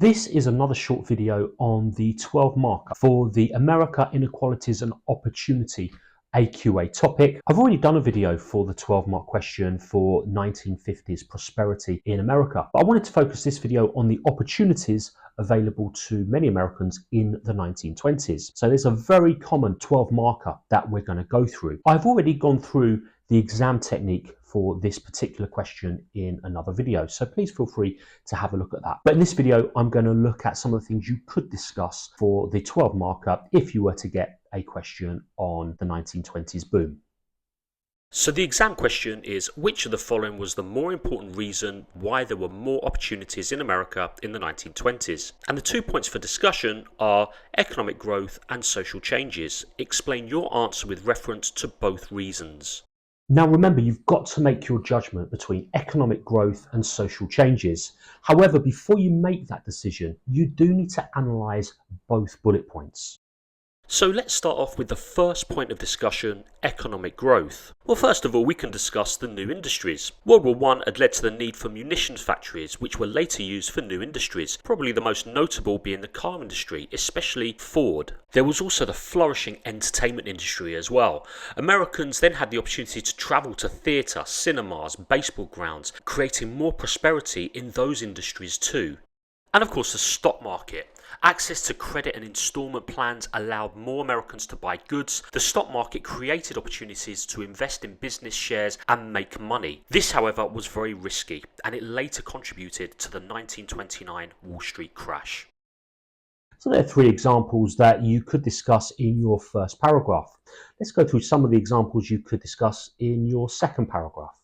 This is another short video on the 12 marker for the America Inequalities and Opportunity AQA topic. I've already done a video for the 12 mark question for 1950s prosperity in America, but I wanted to focus this video on the opportunities available to many Americans in the 1920s. So there's a very common 12 marker that we're going to go through. I've already gone through the exam technique for this particular question in another video, so please feel free to have a look at that. But in this video, I'm going to look at some of the things you could discuss for the 12 marker if you were to get a question on the 1920s boom. So the exam question is, which of the following was the more important reason why there were more opportunities in America in the 1920s? And the 2 points for discussion are economic growth and social changes. Explain your answer with reference to both reasons. Now remember, you've got to make your judgment between economic growth and social changes. However, before you make that decision, you do need to analyse both bullet points. So let's start off with the first point of discussion, economic growth. Well, first of all, we can discuss the new industries. World War I had led to the need for munitions factories, which were later used for new industries, probably the most notable being the car industry, especially Ford. There was also the flourishing entertainment industry as well. Americans then had the opportunity to travel to theatre, cinemas, baseball grounds, creating more prosperity in those industries too. And of course, the stock market. Access to credit and instalment plans allowed more Americans to buy goods. The stock market created opportunities to invest in business shares and make money. This, however, was very risky, and it later contributed to the 1929 Wall Street crash. So there are three examples that you could discuss in your first paragraph. Let's go through some of the examples you could discuss in your second paragraph.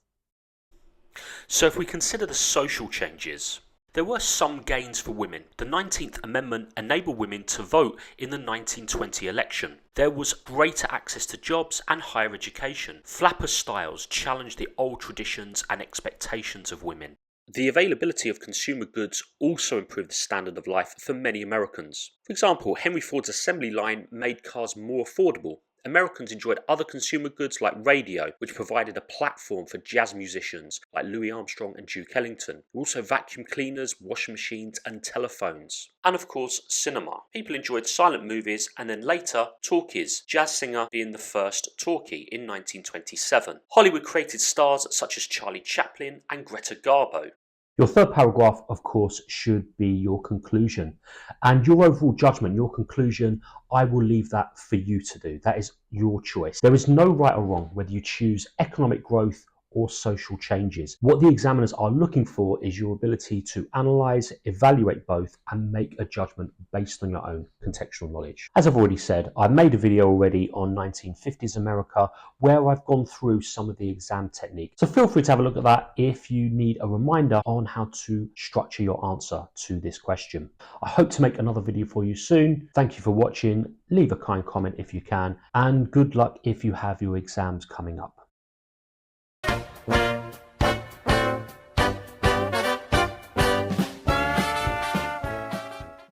So if we consider the social changes, there were some gains for women. The 19th Amendment enabled women to vote in the 1920 election. There was greater access to jobs and higher education. Flapper styles challenged the old traditions and expectations of women. The availability of consumer goods also improved the standard of life for many Americans. For example, Henry Ford's assembly line made cars more affordable. Americans enjoyed other consumer goods like radio, which provided a platform for jazz musicians like Louis Armstrong and Duke Ellington. Also vacuum cleaners, washing machines and telephones. And of course, cinema. People enjoyed silent movies and then later, talkies, Jazz Singer being the first talkie in 1927. Hollywood created stars such as Charlie Chaplin and Greta Garbo. Your third paragraph, of course, should be your conclusion. And your overall judgment, your conclusion, I will leave that for you to do. That is your choice. There is no right or wrong whether you choose economic growth or social changes. What the examiners are looking for is your ability to analyse, evaluate both and make a judgment based on your own contextual knowledge. As I've already said, I've made a video already on 1950s America where I've gone through some of the exam techniques. So feel free to have a look at that if you need a reminder on how to structure your answer to this question. I hope to make another video for you soon. Thank you for watching. Leave a kind comment if you can, and good luck if you have your exams coming up.